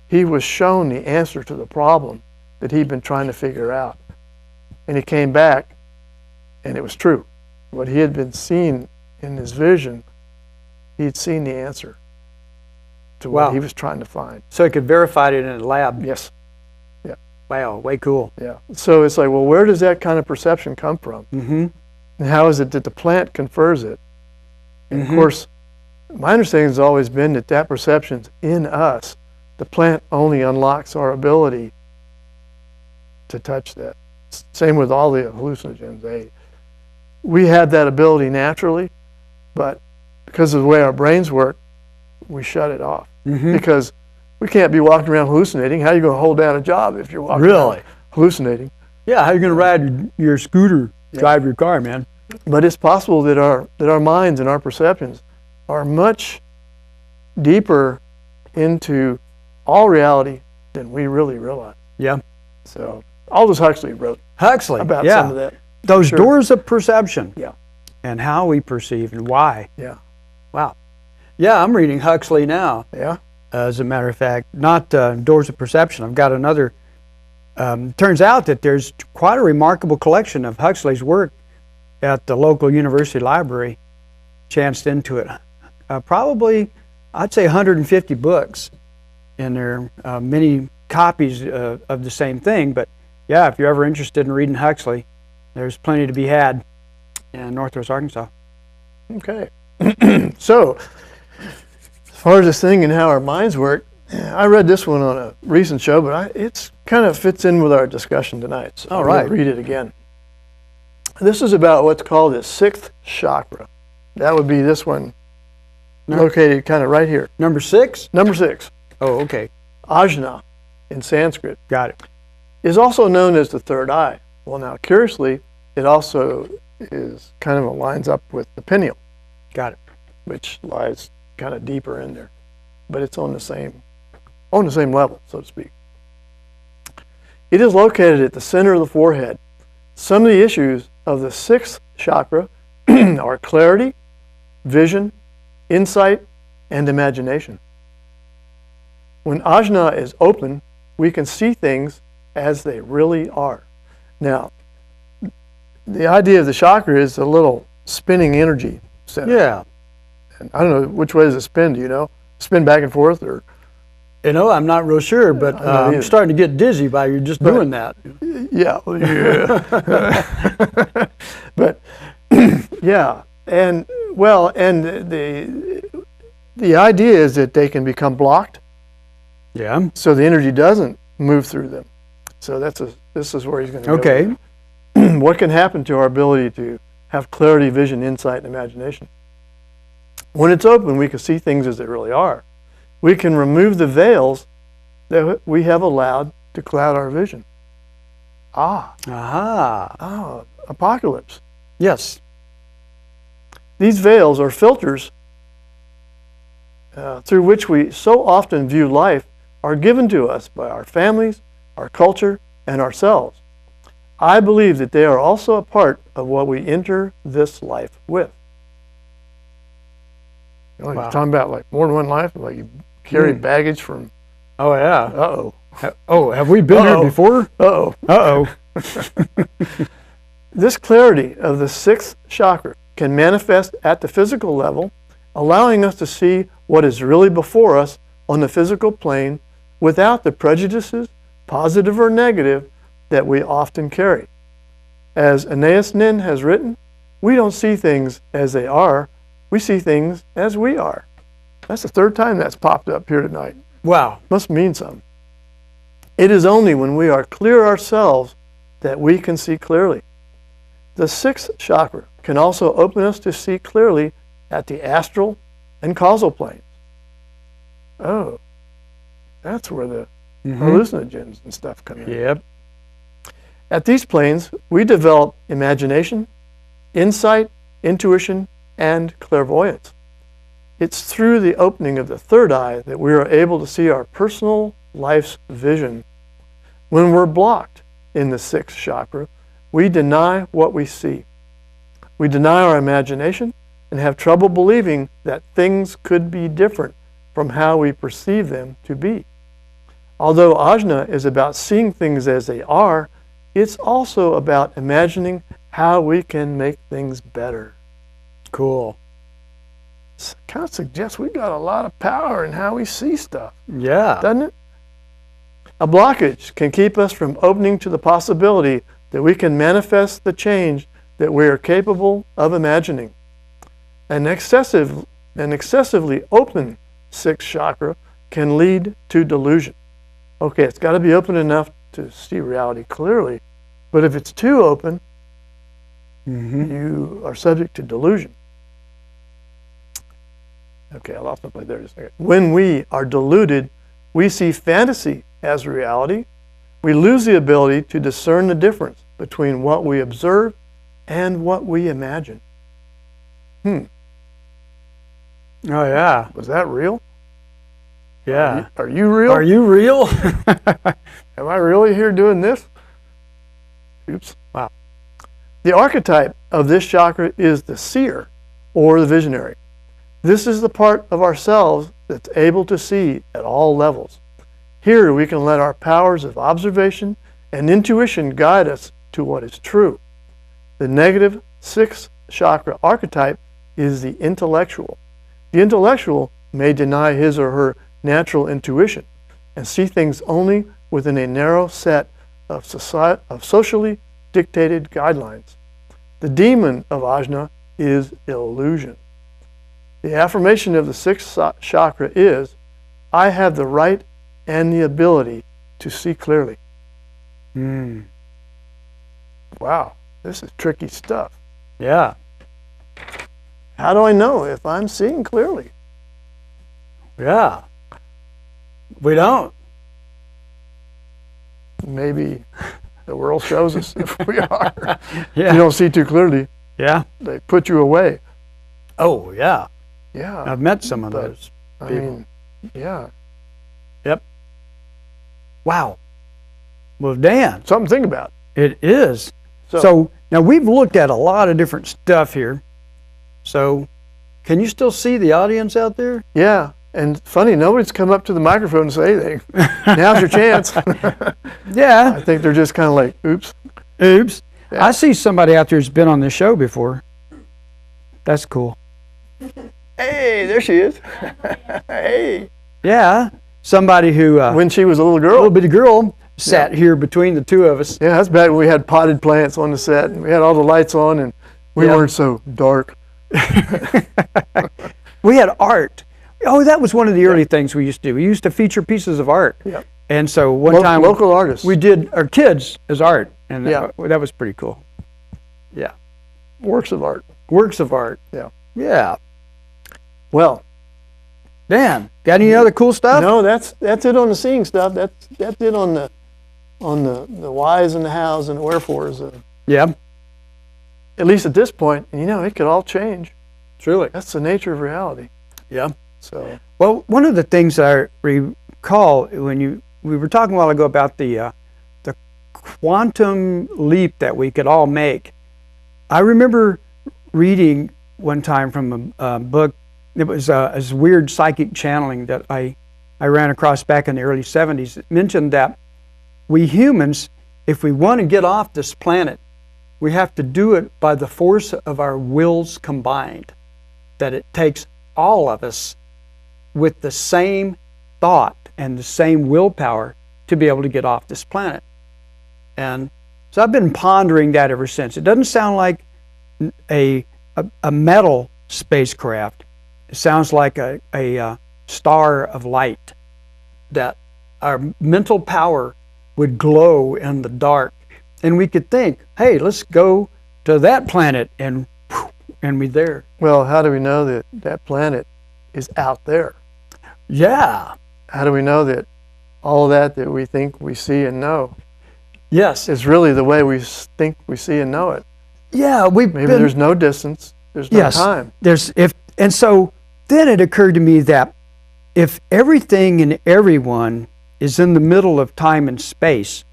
he was shown the answer to the problem that he'd been trying to figure out. And he came back, and it was true. What he had been seeing in his vision, he'd seen the answer to what he was trying to find. So he could verify it in a lab. Yes. Yeah. Wow, way cool. Yeah. So it's like, well, where does that kind of perception come from? Mm-hmm. And how is it that the plant confers it? And of course, my understanding has always been that that perception's in us. The plant only unlocks our ability to touch that. Same with all the hallucinogens. We had that ability naturally, but because of the way our brains work, we shut it off. Because we can't be walking around hallucinating. How are you going to hold down a job if you're walking around hallucinating? Yeah, how are you going to ride your scooter, drive your car, man? But it's possible that our minds and our perceptions are much deeper into all reality than we really realize. Yeah. So Aldous Huxley wrote about some of that. Those doors of perception. Yeah. And how we perceive and why. Yeah. Wow. Yeah, I'm reading Huxley now. Yeah. As a matter of fact, not Doors of Perception. I've got another. Turns out that there's quite a remarkable collection of Huxley's work at the local university library. Chanced into it. Probably, I'd say 150 books in there, many copies of the same thing. But yeah, if you're ever interested in reading Huxley, there's plenty to be had in Northwest Arkansas. Okay. So, as far as this thing and how our minds work, I read this one on a recent show, but it's kind of fits in with our discussion tonight. So I'm going to read it again. This is about what's called the sixth chakra. That would be this one, located kind of right here. Number 6? Number 6. Oh, okay. Ajna, in Sanskrit. Got it. Is also known as the third eye. Well, now, curiously, it also is kind of lines up with the pineal. Got it. Which lies kind of deeper in there, but it's on the same level, so to speak. It is located at the center of the forehead. Some of the issues of the sixth chakra are clarity, vision, insight, and imagination. When ajna is open, we can see things as they really are. Now, the idea of the chakra is a little spinning energy center. Yeah. And I don't know, which way does it spin, do you know? Spin back and forth, or? You know, I'm not real sure, but I'm starting to get dizzy by you just doing that. Yeah. But, yeah. And, well, and the idea is that they can become blocked. Yeah. So the energy doesn't move through them. So this is where he's going to go. Okay. What can happen to our ability to have clarity, vision, insight, and imagination? When it's open, we can see things as they really are. We can remove the veils that we have allowed to cloud our vision. Apocalypse. Yes. These veils are filters through which we so often view life are given to us by our families, our culture, and ourselves. I believe that they are also a part of what we enter this life with. You know, you're talking about like more than one life, like you carry baggage from. Oh yeah. Uh-oh. Oh, have we been here before? Uh-oh. Uh-oh. This clarity of the sixth chakra can manifest at the physical level, allowing us to see what is really before us on the physical plane without the prejudices, positive or negative, that we often carry. As Anais Nin has written, we don't see things as they are, we see things as we are. That's the third time that's popped up here tonight. Wow. Must mean something. It is only when we are clear ourselves that we can see clearly. The sixth chakra can also open us to see clearly at the astral and causal planes. Oh, that's where the hallucinogens and stuff come in. Yep. At these planes, we develop imagination, insight, intuition, and clairvoyance. It's through the opening of the third eye that we are able to see our personal life's vision. When we're blocked in the sixth chakra, we deny what we see. We deny our imagination and have trouble believing that things could be different from how we perceive them to be. Although ajna is about seeing things as they are, it's also about imagining how we can make things better. Cool. Kind of suggests we got a lot of power in how we see stuff, Yeah. doesn't it? A blockage can keep us from opening to the possibility that we can manifest the change that we are capable of imagining. An excessively open sixth chakra can lead to delusion. Okay, it's got to be open enough to see reality clearly, but if it's too open, you are subject to delusion. Okay, I lost my place there just a second. When we are deluded, we see fantasy as reality. We lose the ability to discern the difference between what we observe and what we imagine. Oh, yeah. Was that real? Yeah. Are you real? Are you real? Am I really here doing this? Oops. Wow. The archetype of this chakra is the seer or the visionary. This is the part of ourselves that's able to see at all levels. Here we can let our powers of observation and intuition guide us to what is true. The negative sixth chakra archetype is the intellectual. The intellectual may deny his or her natural intuition and see things only within a narrow set of socially dictated guidelines. The demon of ajna is illusion. The affirmation of the sixth chakra is, I have the right and the ability to see clearly. Wow, this is tricky stuff. Yeah. How do I know if I'm seeing clearly? Yeah. We don't. Maybe the world shows us if we are. Yeah. If you don't see too clearly, Yeah. they put you away. Oh, yeah. Yeah. I've met some of But, those I people. mean, yeah. Yep. Wow. Well, Dan, Something to think about. it is. So now we've looked at a lot of different stuff here. So can you still see the audience out there? Yeah. And funny, nobody's come up to the microphone and say anything. Now's your chance. Yeah. I think they're just kind of like, oops. Oops. Yeah. I see somebody out there who's been on this show before. That's cool. Hey, there she is. Hey. Yeah. Somebody who, When she was a little a girl. little bitty girl, sat here between the two of us. Yeah, that's back when we had potted plants on the set and we had all the lights on and we Yeah. weren't so dark. We had art. Oh, that was one of the early things we used to do. We used to feature pieces of art. Yeah. And so one time Local artists. we did our kids as art, and Yeah. that was pretty cool. Yeah. Works of art. Works of art. Yeah. Yeah. Well, Dan, got any other cool stuff? no, that's it on the seeing stuff. That's it on the whys and the hows and the wherefores. Yeah. At least at this point, and it could all change. Truly. That's the nature of reality. Yeah. So Well, one of the things I recall when we were talking a while ago about the quantum leap that we could all make. I remember reading one time from a book. It was a weird psychic channeling that I ran across back in the early 70s. It mentioned that we humans, if we want to get off this planet, we have to do it by the force of our wills combined. That it takes all of us with the same thought and the same willpower to be able to get off this planet. And so I've been pondering that ever since. It doesn't sound like a metal spacecraft. It sounds like a star of light, that our mental power would glow in the dark. And we could think, hey, let's go to that planet, and we're there. Well, how do we know that that planet is out there? Yeah. How do we know that all that we think we see and know Yes. is really the way we think we see and know it? Yeah, Maybe there's no distance, there's no time. And so then it occurred to me that if everything and everyone is in the middle of time and space,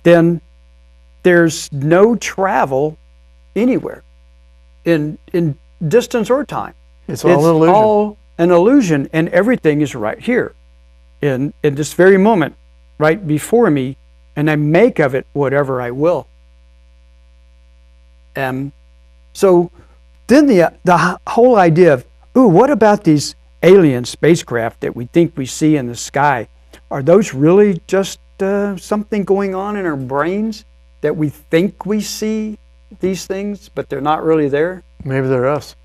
then there's no travel anywhere in distance or time. It's all an illusion. It's all an illusion, and everything is right here in this very moment, right before me, and I make of it whatever I will. So then the whole idea of, ooh, what about these alien spacecraft that we think we see in the sky? Are those really just something going on in our brains that we think we see these things, but they're not really there? Maybe they're us.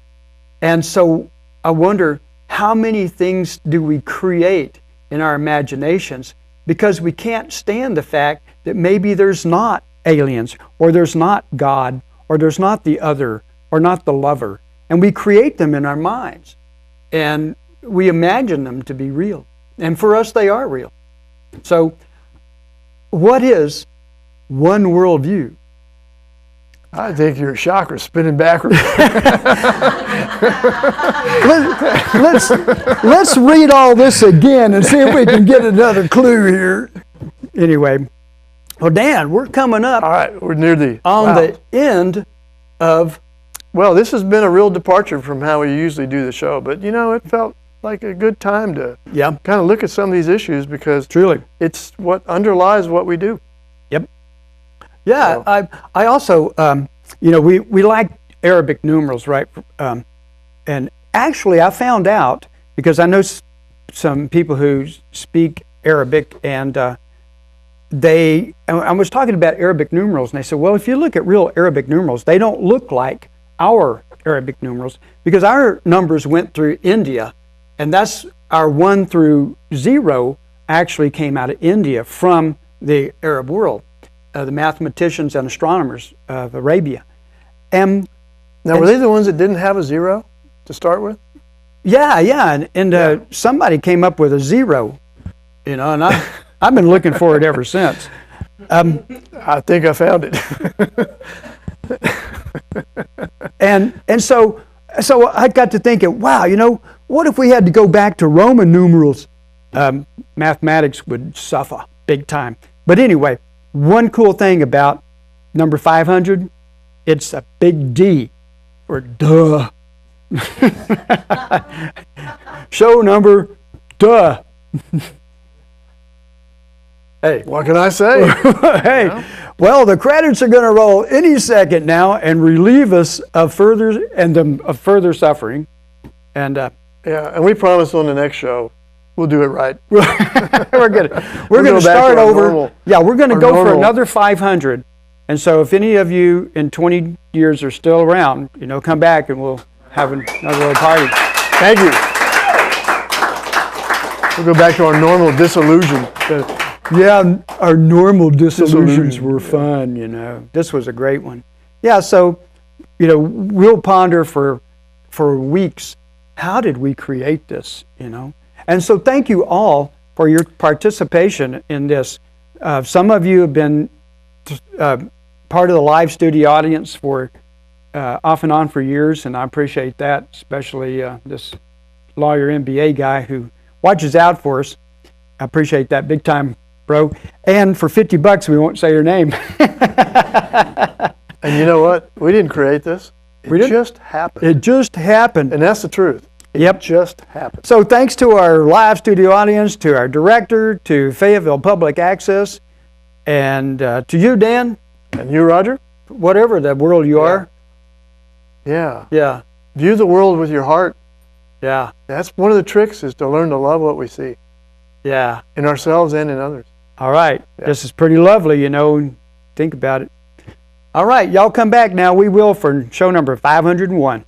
And so I wonder, how many things do we create in our imaginations because we can't stand the fact that maybe there's not aliens, or there's not God, or there's not the other, or not the lover. And we create them in our minds, and we imagine them to be real. And for us, they are real. So what is one worldview? I think your chakra's spinning backwards. Let's read all this again and see if we can get another clue here. Anyway, well, Dan, we're coming up. All right, we're near the end of. Well, this has been a real departure from how we usually do the show, but you know, it felt like a good time to kind of look at some of these issues, because truly it's what underlies what we do. Yep. Yeah, so. I also, we like Arabic numerals, right? And actually, I found out, because I know some people who speak Arabic, and I was talking about Arabic numerals, and they said, well, if you look at real Arabic numerals, they don't look like our Arabic numerals, because our numbers went through India, and that's our 1 through 0 actually came out of India from the Arab world. The mathematicians and astronomers of Arabia. Were they the ones that didn't have a 0 to start with? Yeah, and somebody came up with a 0, and I've been looking for it ever since. I think I found it. and so I got to thinking, wow, what if we had to go back to Roman numerals? Mathematics would suffer big time. But anyway, one cool thing about number 500, it's a big D for duh. Show number, duh. Hey, what can I say? Hey, well, the credits are going to roll any second now and relieve us of further suffering. And and we promise on the next show we'll do it right. We're going to start over. We're going to go for another 500. And so if any of you in 20 years are still around, come back and we'll have another little party. Thank you. We'll go back to our normal disillusion. Yeah, our normal disillusions were fun, This was a great one. Yeah, so, we'll ponder for weeks, how did we create this, And so thank you all for your participation in this. Some of you have been part of the live studio audience for off and on for years, and I appreciate that, especially this lawyer MBA guy who watches out for us. I appreciate that big time, bro. And for $50, we won't say your name. And you know what? We didn't create this. It just happened. It just happened. And that's the truth. It just happened. So thanks to our live studio audience, to our director, to Fayetteville Public Access, and to you, Dan. And you, Roger. Whatever the world you are. Yeah. View the world with your heart. Yeah. That's one of the tricks, is to learn to love what we see. Yeah. In ourselves and in others. All right. Yeah. This is pretty lovely, think about it. All right, y'all come back now. We will for show number 501.